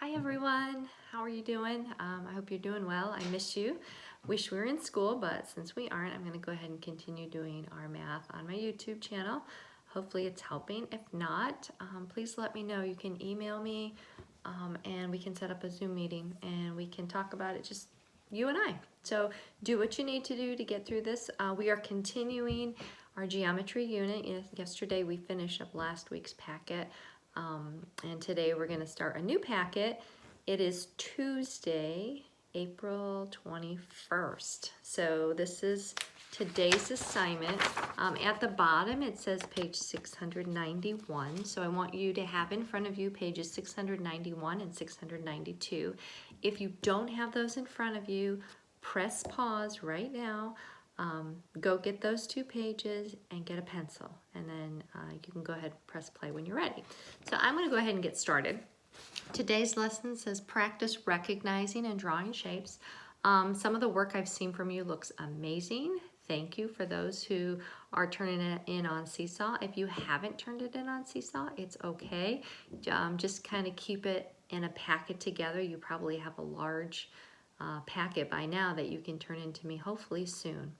Hi everyone, how are you doing? I hope you're doing well. I miss you. Wish we were in school, but since we aren't, I'm going to go ahead and continue doing our math on my YouTube channel. Hopefully it's helping. If not, please let me know. You can email me and we can set up a Zoom meeting and we can talk about it, just you and I. So do what you need to do to get through this. We are continuing our geometry unit. Yesterday we finished up last week's packet. And today we're going to start a new packet. It is Tuesday, April 21st. So this is today's assignment. At the bottom it says page 691. So I want you to have in front of you pages 691 and 692. If you don't have those in front of you, press pause right now. Go get those 2 pages and get a pencil, and then you can go ahead and press play when you're ready. So I'm going to go ahead and get started. Today's lesson says practice recognizing and drawing shapes. Some of the work I've seen from you looks amazing. Thank you for those who are turning it in on Seesaw. If you haven't turned it in on Seesaw, it's okay. Just kind of keep it in a packet together. You probably have a large packet by now that you can turn into me hopefully soon.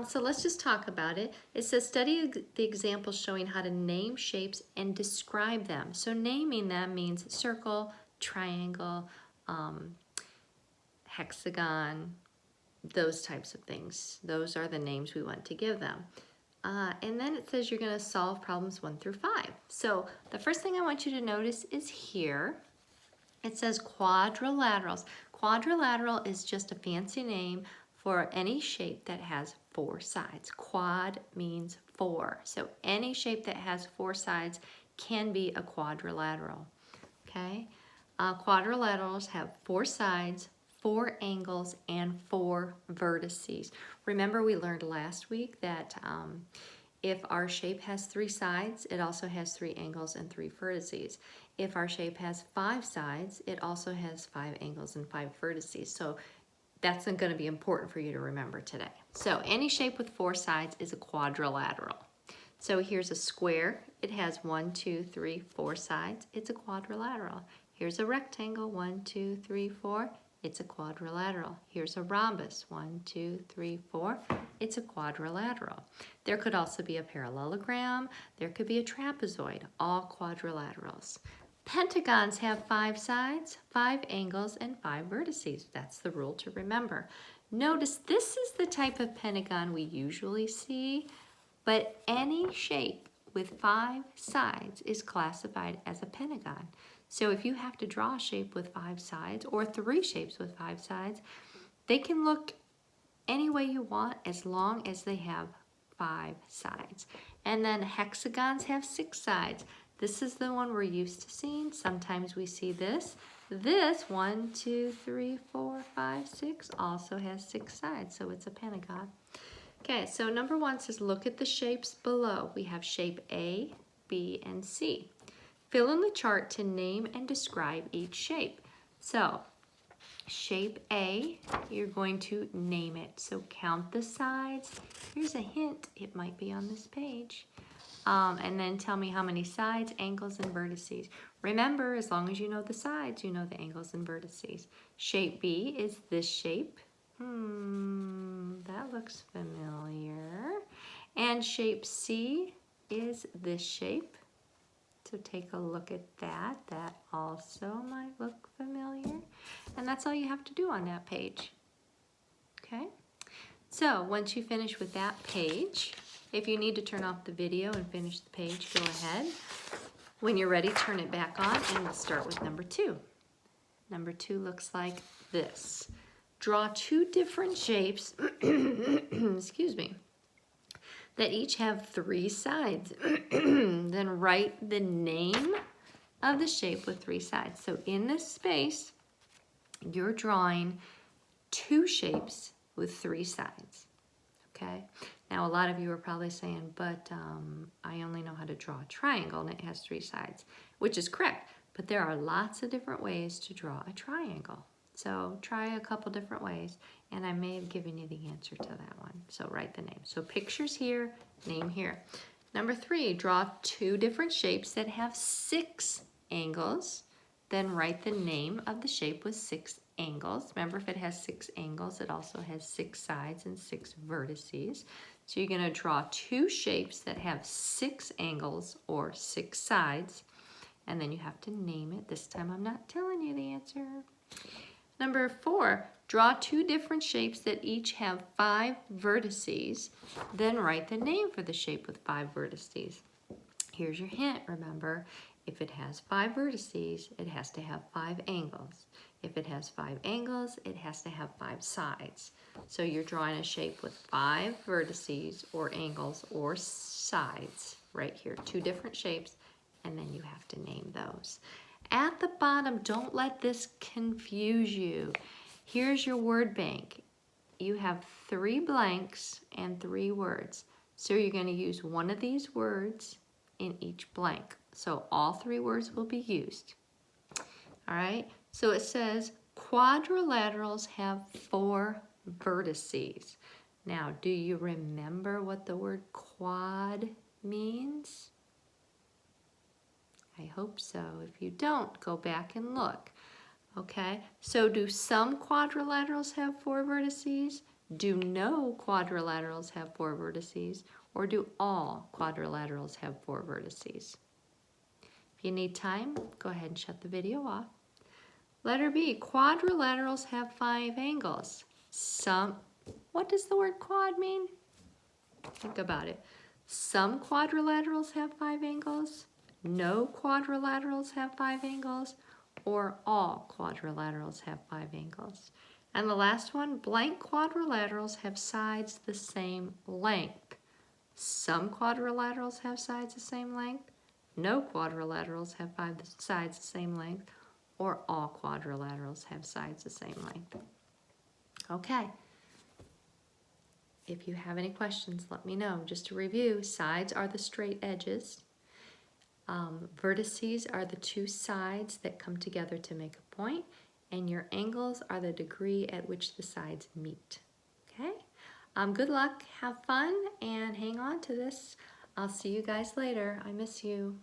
So let's just talk about it. It says study the examples showing how to name shapes and describe them. So naming them means circle, triangle, hexagon, those types of things. Those are the names we want to give them. And then it says you're going to solve problems 1 through 5. So the first thing I want you to notice is here. It says quadrilaterals. Quadrilateral is just a fancy name for any shape that has 4 sides. Quad means 4. So any shape that has 4 sides can be a quadrilateral. Okay? Quadrilaterals have 4 sides, 4 angles, and 4 vertices. Remember we learned last week that if our shape has 3 sides, it also has 3 angles and 3 vertices. If our shape has 5 sides, it also has 5 angles and 5 vertices. So that's going to be important for you to remember today. So any shape with 4 sides is a quadrilateral. So here's a square. It has 1, 2, 3, 4 sides. It's a quadrilateral. Here's a rectangle. 1, 2, 3, 4. It's a quadrilateral. Here's a rhombus. 1, 2, 3, 4. It's a quadrilateral. There could also be a parallelogram. There could be a trapezoid. All quadrilaterals. Pentagons have 5 sides, 5 angles, and 5 vertices. That's the rule to remember. Notice this is the type of pentagon we usually see, but any shape with 5 sides is classified as a pentagon. So if you have to draw a shape with 5 sides or 3 shapes with 5 sides, they can look any way you want as long as they have 5 sides. And then hexagons have 6 sides. This is the one we're used to seeing. Sometimes we see this. This 1, 2, 3, 4, 5, 6 also has 6 sides, so it's a pentagon. Okay, so number 1 says look at the shapes below. We have shape A, B, and C. Fill in the chart to name and describe each shape. So shape A, you're going to name it. So count the sides. Here's a hint. It might be on this page. And then tell me how many sides, angles, and vertices. Remember, as long as you know the sides, you know the angles and vertices. Shape B is this shape. That looks familiar. And shape C is this shape. So take a look at that. That also might look familiar. And that's all you have to do on that page. Okay? So once you finish with that page, if you need to turn off the video and finish the page, go ahead. When you're ready, turn it back on and we'll start with number 2. Number 2 looks like this. Draw 2 different shapes, excuse me, that each have 3 sides. Then write the name of the shape with 3 sides. So in this space, you're drawing 2 shapes with 3 sides. Okay? Now a lot of you are probably saying, but I only know how to draw a triangle and it has 3 sides, which is correct. But there are lots of different ways to draw a triangle. So try a couple different ways, and I may have given you the answer to that one. So write the name. So pictures here, name here. Number 3, draw 2 different shapes that have 6 angles then write the name of the shape with 6 angles. Remember, if it has 6 angles, it also has 6 sides and 6 vertices. So you're going to draw 2 shapes that have 6 angles or 6 sides, and then you have to name it. This time I'm not telling you the answer. Number 4, draw 2 different shapes that each have 5 vertices, then write the name for the shape with 5 vertices. Here's your hint, remember, if it has 5 vertices, it has to have 5 angles. If it has 5 angles, it has to have 5 sides. So you're drawing a shape with 5 vertices or angles or sides right here, 2 different shapes, and then you have to name those. At the bottom, don't let this confuse you. Here's your word bank. You have 3 blanks and 3 words. So you're going to use one of these words in each blank. So all 3 words will be used. All right, so it says quadrilaterals have 4 vertices. Now, do you remember what the word quad means? I hope so. If you don't, go back and look. Okay, so do some quadrilaterals have 4 vertices? Do no quadrilaterals have 4 vertices? Or do all quadrilaterals have 4 vertices? If you need time, go ahead and shut the video off. Letter B, quadrilaterals have 5 angles. What does the word quad mean? Think about it. Some quadrilaterals have 5 angles, no quadrilaterals have 5 angles, or all quadrilaterals have 5 angles. And the last one, blank quadrilaterals have sides the same length. Some quadrilaterals have sides the same length, no quadrilaterals have 5 sides the same length, or all quadrilaterals have sides the same length. Okay. If you have any questions, let me know. Just to review, sides are the straight edges. Vertices are the 2 sides that come together to make a point, and your angles are the degree at which the sides meet. Okay? Good luck, have fun, and hang on to this. I'll see you guys later. I miss you.